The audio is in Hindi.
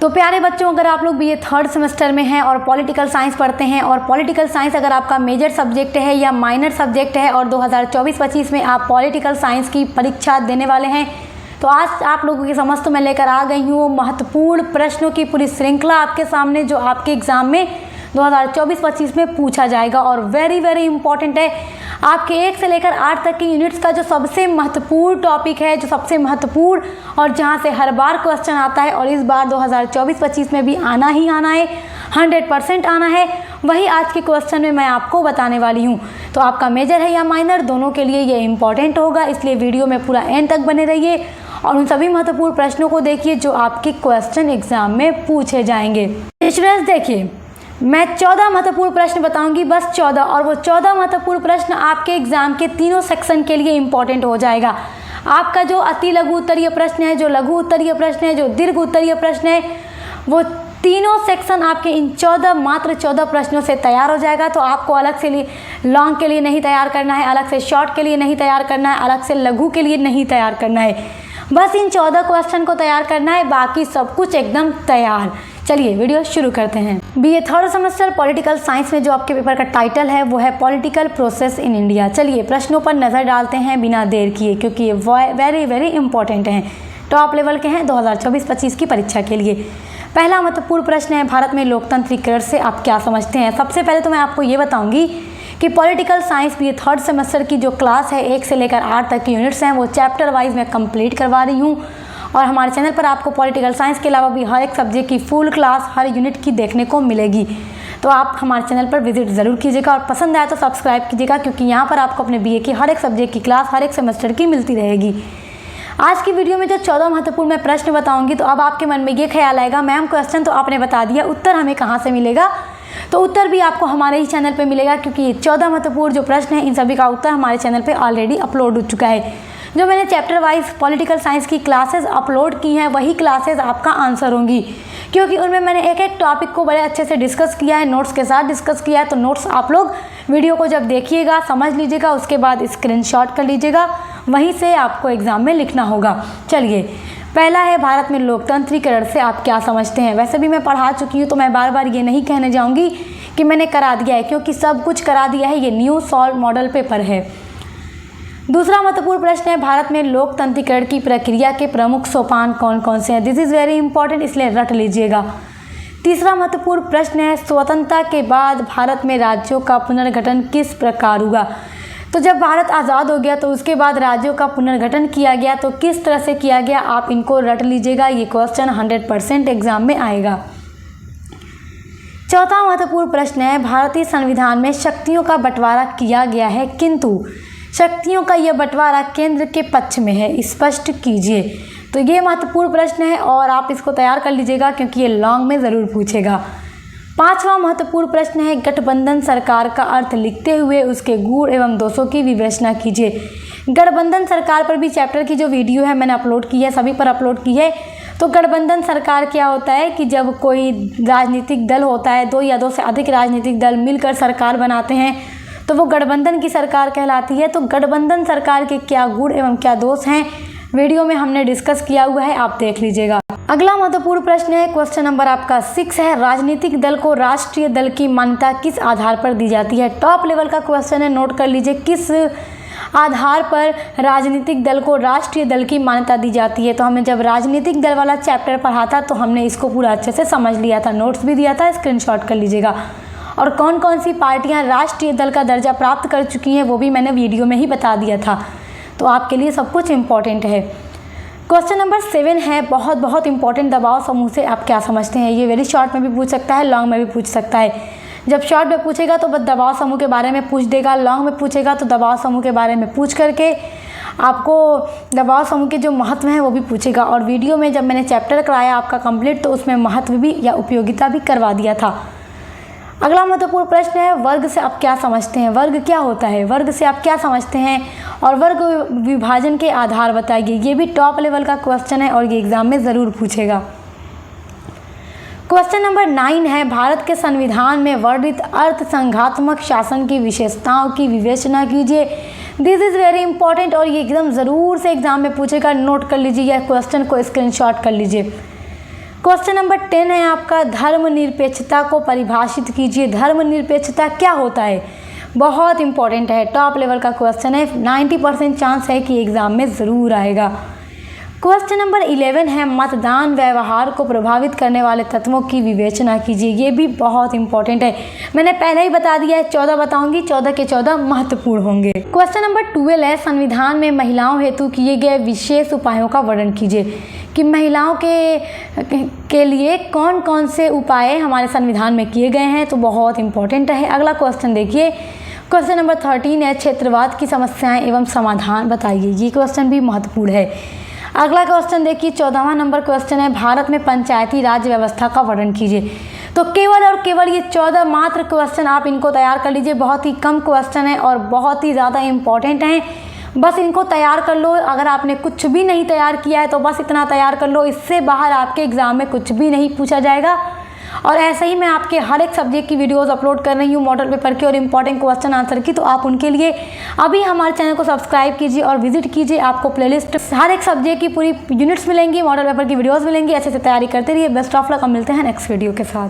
तो प्यारे बच्चों, अगर आप लोग बीए थर्ड सेमेस्टर में हैं और पॉलिटिकल साइंस पढ़ते हैं और पॉलिटिकल साइंस अगर आपका मेजर सब्जेक्ट है या माइनर सब्जेक्ट है और 2024-25 में आप पॉलिटिकल साइंस की परीक्षा देने वाले हैं, तो आज आप लोगों के समस्त मैं लेकर आ गई हूँ महत्वपूर्ण प्रश्नों की पूरी श्रृंखला आपके सामने, जो आपके एग्ज़ाम में 2024-25 में पूछा जाएगा और वेरी वेरी इंपॉर्टेंट है। आपके 1 से लेकर 8 तक की यूनिट्स का जो सबसे महत्वपूर्ण टॉपिक है, जो सबसे महत्वपूर्ण और जहां से हर बार क्वेश्चन आता है और इस बार 2024-25 में भी आना ही आना है, 100% आना है, वही आज के क्वेश्चन में मैं आपको बताने वाली हूं। तो आपका मेजर है या माइनर, दोनों के लिए ये इंपॉर्टेंट होगा, इसलिए वीडियो में पूरा एंड तक बने रहिए और उन सभी महत्वपूर्ण प्रश्नों को देखिए जो आपके क्वेश्चन एग्जाम में पूछे जाएंगे। स्टूडेंट्स देखिए, मैं 14 महत्वपूर्ण प्रश्न बताऊंगी, बस 14, और वो 14 महत्वपूर्ण प्रश्न आपके एग्जाम के तीनों सेक्शन के लिए इंपॉर्टेंट हो जाएगा। आपका जो अति लघु उत्तरीय प्रश्न है, जो लघु उत्तरीय प्रश्न है, जो दीर्घ उत्तरीय प्रश्न है, वो तीनों सेक्शन आपके इन मात्र 14 प्रश्नों से तैयार हो जाएगा। तो आपको अलग से लॉन्ग के लिए नहीं तैयार करना है, अलग से शॉर्ट के लिए नहीं तैयार करना है, अलग से लघु के लिए नहीं तैयार करना है, बस इन 14 क्वेश्चन को तैयार करना है, बाकी सब कुछ एकदम तैयार। चलिए वीडियो शुरू करते हैं। BA third semester political science में जो आपके पेपर का टाइटल है वो है पॉलिटिकल प्रोसेस इन इंडिया। चलिए प्रश्नों पर नज़र डालते हैं बिना देर किए, क्योंकि ये वेरी वेरी इंपॉर्टेंट हैं, टॉप लेवल के हैं 2024-25 की परीक्षा के लिए। पहला महत्वपूर्ण प्रश्न है, भारत में लोकतंत्रीकरण से आप क्या समझते हैं। सबसे पहले तो मैं आपको ये बताऊंगी कि political science BA third semester की जो क्लास है 1 से लेकर 8 तक की यूनिट्स हैं वो चैप्टर वाइज मैं कंप्लीट करवा रही हूँ और हमारे चैनल पर आपको पॉलिटिकल साइंस के अलावा भी हर एक सब्जेक्ट की फुल क्लास हर यूनिट की देखने को मिलेगी। तो आप हमारे चैनल पर विजिट ज़रूर कीजिएगा और पसंद आए तो सब्सक्राइब कीजिएगा, क्योंकि यहाँ पर आपको अपने बीए की हर एक सब्जेक्ट की क्लास हर एक सेमेस्टर की मिलती रहेगी। आज की वीडियो में जो 14 महत्वपूर्ण मैं प्रश्न बताऊँगी, तो अब आपके मन में ये ख्याल आएगा, मैम क्वेश्चन तो आपने बता दिया, उत्तर हमें कहाँ से मिलेगा। तो उत्तर भी आपको हमारे ही चैनल पे मिलेगा, क्योंकि ये 14 महत्वपूर्ण जो प्रश्न हैं इन सभी का उत्तर हमारे चैनल पे ऑलरेडी अपलोड हो चुका है। जो मैंने चैप्टर वाइज पॉलिटिकल साइंस की क्लासेस अपलोड की हैं वही क्लासेस आपका आंसर होंगी, क्योंकि उनमें मैंने एक एक टॉपिक को बड़े अच्छे से डिस्कस किया है, नोट्स के साथ डिस्कस किया है। तो नोट्स आप लोग वीडियो को जब देखिएगा समझ लीजिएगा, उसके बाद स्क्रीनशॉट कर लीजिएगा, वहीं से आपको एग्ज़ाम में लिखना होगा। चलिए पहला है, भारत में लोकतंत्रीकरण से आप क्या समझते हैं। वैसे भी मैं पढ़ा चुकी हूँ तो मैं बार बार ये नहीं कहने जाऊँगी कि मैंने करा दिया है, क्योंकि सब कुछ करा दिया है, ये न्यू सॉल्व मॉडल पेपर है। दूसरा महत्वपूर्ण प्रश्न है, भारत में लोकतंत्रीकरण की प्रक्रिया के प्रमुख सोपान कौन कौन से हैं। दिस इज़ वेरी इंपॉर्टेंट, इसलिए रट लीजिएगा। तीसरा महत्वपूर्ण प्रश्न है, स्वतंत्रता के बाद भारत में राज्यों का पुनर्गठन किस प्रकार हुआ। तो जब भारत आज़ाद हो गया तो उसके बाद राज्यों का पुनर्गठन किया गया, तो किस तरह से किया गया, आप इनको रट लीजिएगा, ये क्वेश्चन 100% एग्जाम में आएगा। चौथा महत्वपूर्ण प्रश्न है, भारतीय संविधान में शक्तियों का बंटवारा किया गया है, किंतु शक्तियों का यह बंटवारा केंद्र के पक्ष में है, स्पष्ट कीजिए। तो ये महत्वपूर्ण प्रश्न है और आप इसको तैयार कर लीजिएगा, क्योंकि ये लॉन्ग में ज़रूर पूछेगा। पांचवा महत्वपूर्ण प्रश्न है, गठबंधन सरकार का अर्थ लिखते हुए उसके गुण एवं दोषों की विवेचना कीजिए। गठबंधन सरकार पर भी चैप्टर की जो वीडियो है मैंने अपलोड की है, सभी पर अपलोड की है। तो गठबंधन सरकार क्या होता है कि जब कोई राजनीतिक दल होता है, 2 या 2 से अधिक राजनीतिक दल मिलकर सरकार बनाते हैं, तो वो गठबंधन की सरकार कहलाती है। तो गठबंधन सरकार के क्या गुण एवं क्या दोष हैं, वीडियो में हमने डिस्कस किया हुआ है, आप देख लीजिएगा। अगला महत्वपूर्ण प्रश्न है, क्वेश्चन नंबर आपका 6 है, राजनीतिक दल को राष्ट्रीय दल की मान्यता किस आधार पर दी जाती है। टॉप लेवल का क्वेश्चन है, नोट कर लीजिए, किस आधार पर राजनीतिक दल को राष्ट्रीय दल की मान्यता दी जाती है। तो हमें जब राजनीतिक दल वाला चैप्टर पढ़ा था तो हमने इसको पूरा अच्छे से समझ लिया था, नोट्स भी दिया था, स्क्रीनशॉट कर लीजिएगा। और कौन कौन सी पार्टियां राष्ट्रीय दल का दर्जा प्राप्त कर चुकी हैं वो भी मैंने वीडियो में ही बता दिया था, तो आपके लिए सब कुछ इम्पॉर्टेंट है। क्वेश्चन नंबर 7 है, बहुत बहुत इंपॉर्टेंट, दबाव समूह से आप क्या समझते हैं। ये वेरी शॉर्ट में भी पूछ सकता है, लॉन्ग में भी पूछ सकता है। जब शॉर्ट में पूछेगा तो बस दबाव समूह के बारे में पूछ देगा, लॉन्ग में पूछेगा तो दबाव समूह के बारे में पूछ करके आपको दबाव समूह के जो महत्व हैं वो भी पूछेगा। और वीडियो में जब मैंने चैप्टर कराया आपका कंप्लीट, तो उसमें महत्व भी या उपयोगिता भी करवा दिया था। अगला महत्वपूर्ण प्रश्न है, वर्ग से आप क्या समझते हैं। वर्ग क्या होता है, वर्ग से आप क्या समझते हैं और वर्ग विभाजन के आधार बताइए। ये भी टॉप लेवल का क्वेश्चन है और ये एग्जाम में ज़रूर पूछेगा। क्वेश्चन नंबर 9 है, भारत के संविधान में वर्णित अर्थ संघात्मक शासन की विशेषताओं की विवेचना कीजिए। दिस इज़ वेरी इंपॉर्टेंट और ये एकदम ज़रूर से एग्जाम में पूछेगा, नोट कर लीजिए या क्वेश्चन को स्क्रीनशॉट कर लीजिए। क्वेश्चन नंबर 10 है आपका, धर्मनिरपेक्षता को परिभाषित कीजिए। धर्मनिरपेक्षता क्या होता है? बहुत इंपॉर्टेंट है, टॉप लेवल का क्वेश्चन है, 90% चांस है कि एग्ज़ाम में ज़रूर आएगा। क्वेश्चन नंबर 11 है, मतदान व्यवहार को प्रभावित करने वाले तत्वों की विवेचना कीजिए। ये भी बहुत इंपॉर्टेंट है, मैंने पहले ही बता दिया है, 14 बताऊंगी, 14 के 14 महत्वपूर्ण होंगे। क्वेश्चन नंबर 12 है, संविधान में महिलाओं हेतु किए गए विशेष उपायों का वर्णन कीजिए। कि महिलाओं के लिए कौन कौन से उपाय हमारे संविधान में किए गए हैं, तो बहुत इंपॉर्टेंट है। अगला क्वेश्चन देखिए, क्वेश्चन नंबर 13 है, क्षेत्रवाद की समस्याएं एवं समाधान बताइए। ये क्वेश्चन भी महत्वपूर्ण है। अगला क्वेश्चन देखिए, 14वां नंबर क्वेश्चन है, भारत में पंचायती राज व्यवस्था का वर्णन कीजिए। तो केवल और केवल ये 14 मात्र क्वेश्चन आप इनको तैयार कर लीजिए। बहुत ही कम क्वेश्चन है और बहुत ही ज़्यादा इम्पॉर्टेंट हैं, बस इनको तैयार कर लो। अगर आपने कुछ भी नहीं तैयार किया है तो बस इतना तैयार कर लो, इससे बाहर आपके एग्ज़ाम में कुछ भी नहीं पूछा जाएगा। और ऐसे ही मैं आपके हर एक सब्जेक्ट की वीडियोस अपलोड कर रही हूँ, मॉडल पेपर की और इंपॉर्टेंट क्वेश्चन आंसर की। तो आप उनके लिए अभी हमारे चैनल को सब्सक्राइब कीजिए और विजिट कीजिए। आपको प्लेलिस्ट हर एक सब्जेक्ट की पूरी यूनिट्स मिलेंगी, मॉडल पेपर की वीडियोस मिलेंगी। ऐसे से तैयारी करते रहिए। बेस्ट ऑफ लक, हम मिलते हैं नेक्स्ट वीडियो के साथ।